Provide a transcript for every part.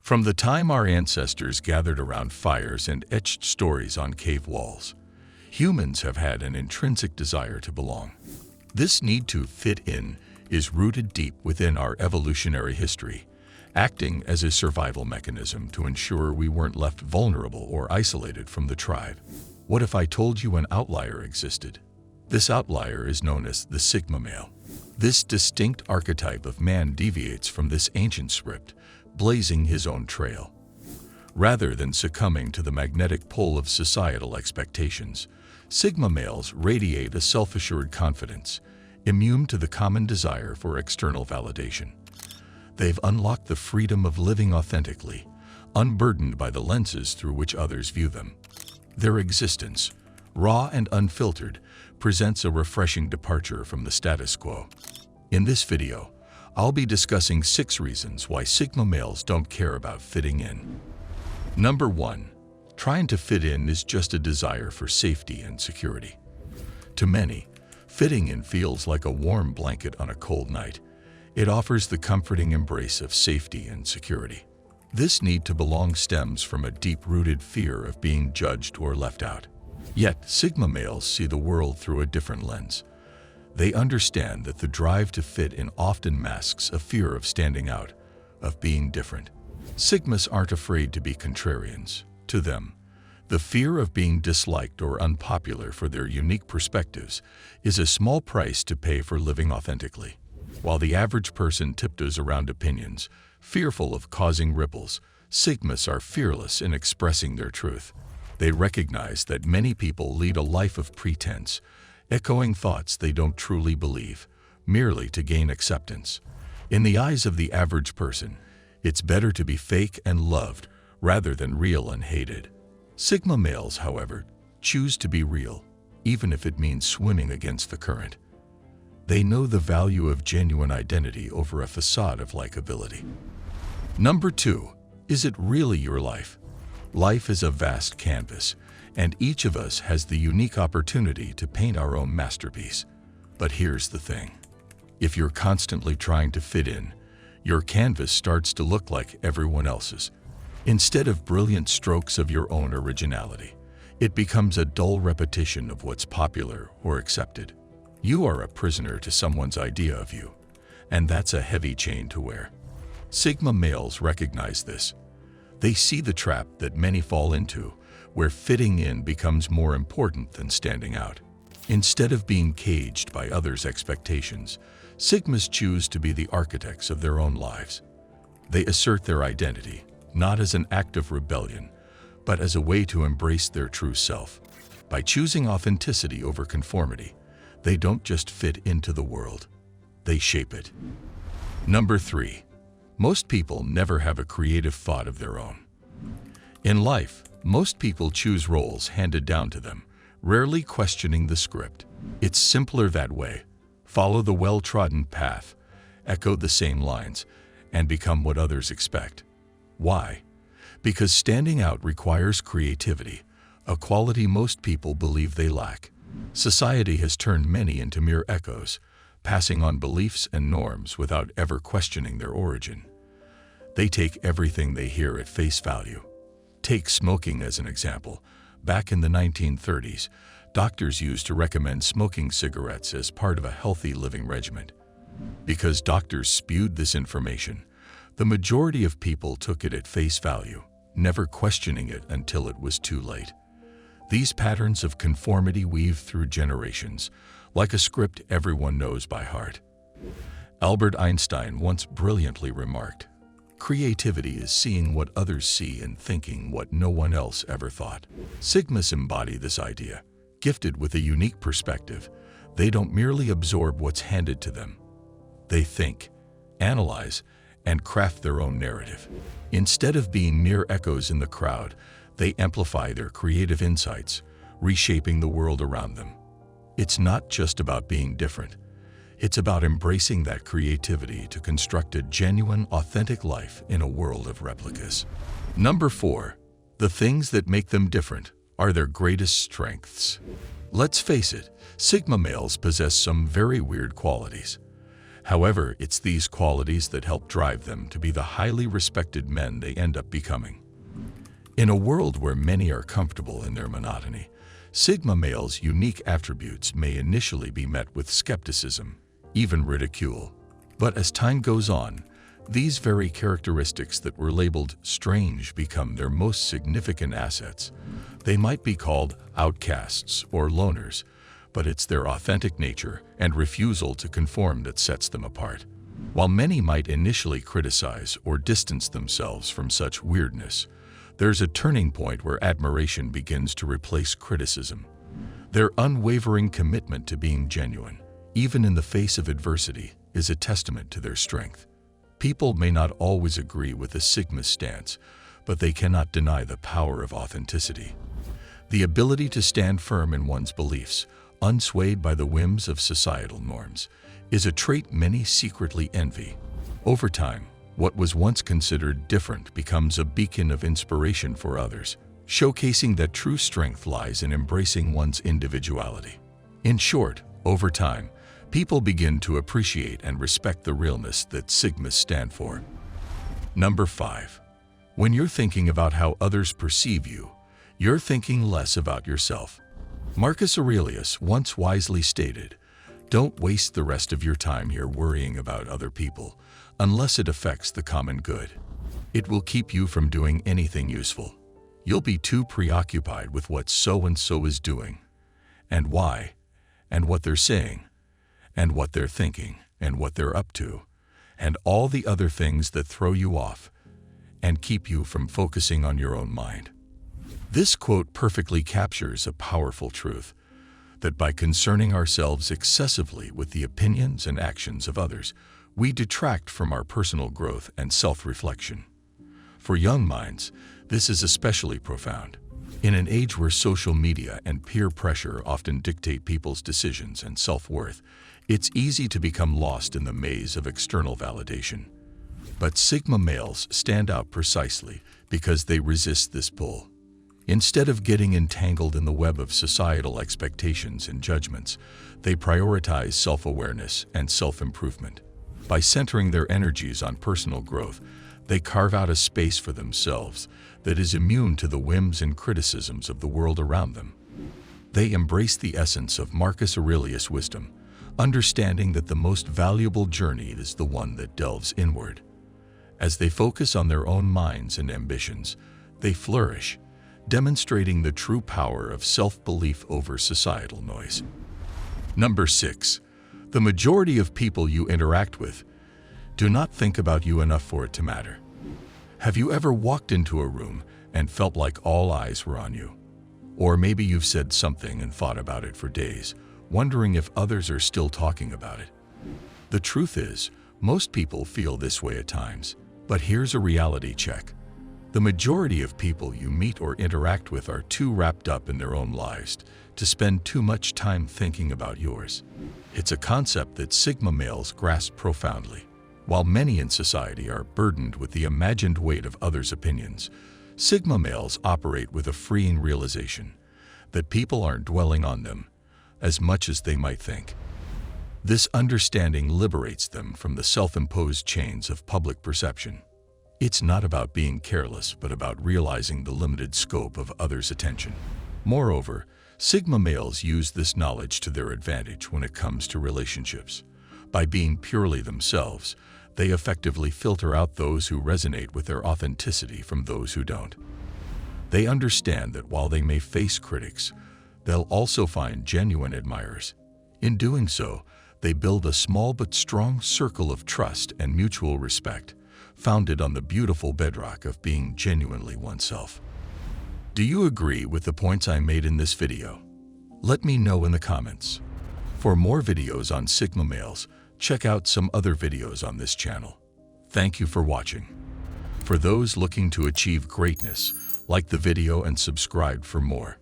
From the time our ancestors gathered around fires and etched stories on cave walls, humans have had an intrinsic desire to belong. This need to fit in is rooted deep within our evolutionary history, acting as a survival mechanism to ensure we weren't left vulnerable or isolated from the tribe. What if I told you an outlier existed? This outlier is known as the Sigma male. This distinct archetype of man deviates from this ancient script, blazing his own trail. Rather than succumbing to the magnetic pull of societal expectations, Sigma males radiate a self-assured confidence, immune to the common desire for external validation. They've unlocked the freedom of living authentically, unburdened by the lenses through which others view them. Their existence, raw and unfiltered, presents a refreshing departure from the status quo. In this video, I'll be discussing 6 reasons why Sigma males don't care about fitting in. Number 1. Trying to fit in is just a desire for safety and security. To many, fitting in feels like a warm blanket on a cold night. It offers the comforting embrace of safety and security. This need to belong stems from a deep-rooted fear of being judged or left out. Yet, Sigma males see the world through a different lens. They understand that the drive to fit in often masks a fear of standing out, of being different. Sigmas aren't afraid to be contrarians. To them, the fear of being disliked or unpopular for their unique perspectives is a small price to pay for living authentically. While the average person tiptoes around opinions, fearful of causing ripples, Sigmas are fearless in expressing their truth. They recognize that many people lead a life of pretense, echoing thoughts they don't truly believe, merely to gain acceptance. In the eyes of the average person, it's better to be fake and loved rather than real and hated. Sigma males, however, choose to be real, even if it means swimming against the current. They know the value of genuine identity over a facade of likability. Number 2. Is it really your life? Life is a vast canvas, and each of us has the unique opportunity to paint our own masterpiece. But here's the thing. If you're constantly trying to fit in, your canvas starts to look like everyone else's. Instead of brilliant strokes of your own originality, it becomes a dull repetition of what's popular or accepted. You are a prisoner to someone's idea of you, and that's a heavy chain to wear. Sigma males recognize this. They see the trap that many fall into, where fitting in becomes more important than standing out. Instead of being caged by others' expectations, Sigmas choose to be the architects of their own lives. They assert their identity, not as an act of rebellion, but as a way to embrace their true self. By choosing authenticity over conformity, they don't just fit into the world, they shape it. Number 3. Most people never have a creative thought of their own. In life, most people choose roles handed down to them, rarely questioning the script. It's simpler that way. Follow the well-trodden path, echo the same lines, and become what others expect. Why? Because standing out requires creativity, a quality most people believe they lack. Society has turned many into mere echoes, passing on beliefs and norms without ever questioning their origin. They take everything they hear at face value. Take smoking as an example. Back in the 1930s, doctors used to recommend smoking cigarettes as part of a healthy living regimen. Because doctors spewed this information, the majority of people took it at face value, never questioning it until it was too late. These patterns of conformity weave through generations, like a script everyone knows by heart. Albert Einstein once brilliantly remarked, "Creativity is seeing what others see and thinking what no one else ever thought." Sigmas embody this idea. Gifted with a unique perspective, they don't merely absorb what's handed to them. They think, analyze, and craft their own narrative. Instead of being mere echoes in the crowd, they amplify their creative insights, reshaping the world around them. It's not just about being different. It's about embracing that creativity to construct a genuine, authentic life in a world of replicas. Number 4. The things that make them different are their greatest strengths. Let's face it, Sigma males possess some very weird qualities. However, it's these qualities that help drive them to be the highly respected men they end up becoming. In a world where many are comfortable in their monotony, Sigma males' unique attributes may initially be met with skepticism, even ridicule. But as time goes on, these very characteristics that were labeled strange become their most significant assets. They might be called outcasts or loners, but it's their authentic nature and refusal to conform that sets them apart. While many might initially criticize or distance themselves from such weirdness, there's a turning point where admiration begins to replace criticism. Their unwavering commitment to being genuine, even in the face of adversity, is a testament to their strength. People may not always agree with the Sigma stance, but they cannot deny the power of authenticity. The ability to stand firm in one's beliefs, unswayed by the whims of societal norms, is a trait many secretly envy. Over time, what was once considered different becomes a beacon of inspiration for others, showcasing that true strength lies in embracing one's individuality. In short, over time, people begin to appreciate and respect the realness that Sigmas stand for. Number 5. When you're thinking about how others perceive you, you're thinking less about yourself. Marcus Aurelius once wisely stated, "Don't waste the rest of your time here worrying about other people, unless it affects the common good. It will keep you from doing anything useful. You'll be too preoccupied with what so-and-so is doing, and why, and what they're saying, and what they're thinking, and what they're up to, and all the other things that throw you off and keep you from focusing on your own mind." This quote perfectly captures a powerful truth, that by concerning ourselves excessively with the opinions and actions of others, we detract from our personal growth and self-reflection. For young minds, this is especially profound. In an age where social media and peer pressure often dictate people's decisions and self-worth, it's easy to become lost in the maze of external validation. But Sigma males stand out precisely because they resist this pull. Instead of getting entangled in the web of societal expectations and judgments, they prioritize self-awareness and self-improvement. By centering their energies on personal growth, they carve out a space for themselves that is immune to the whims and criticisms of the world around them. They embrace the essence of Marcus Aurelius' wisdom, understanding that the most valuable journey is the one that delves inward. As they focus on their own minds and ambitions, they flourish, demonstrating the true power of self-belief over societal noise. Number 6. The majority of people you interact with do not think about you enough for it to matter. Have you ever walked into a room and felt like all eyes were on you? Or maybe you've said something and thought about it for days, wondering if others are still talking about it. The truth is, most people feel this way at times, but here's a reality check. The majority of people you meet or interact with are too wrapped up in their own lives to spend too much time thinking about yours. It's a concept that Sigma males grasp profoundly. While many in society are burdened with the imagined weight of others' opinions, Sigma males operate with a freeing realization that people aren't dwelling on them as much as they might think. This understanding liberates them from the self-imposed chains of public perception. It's not about being careless, but about realizing the limited scope of others' attention. Moreover, Sigma males use this knowledge to their advantage when it comes to relationships. By being purely themselves, they effectively filter out those who resonate with their authenticity from those who don't. They understand that while they may face critics, they'll also find genuine admirers. In doing so, they build a small but strong circle of trust and mutual respect, founded on the beautiful bedrock of being genuinely oneself. Do you agree with the points I made in this video? Let me know in the comments. For more videos on Sigma males, check out some other videos on this channel. Thank you for watching. For those looking to achieve greatness, like the video and subscribe for more.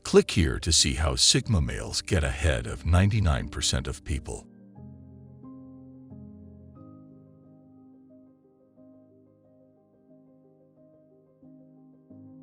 Click here to see how Sigma males get ahead of 99% of people.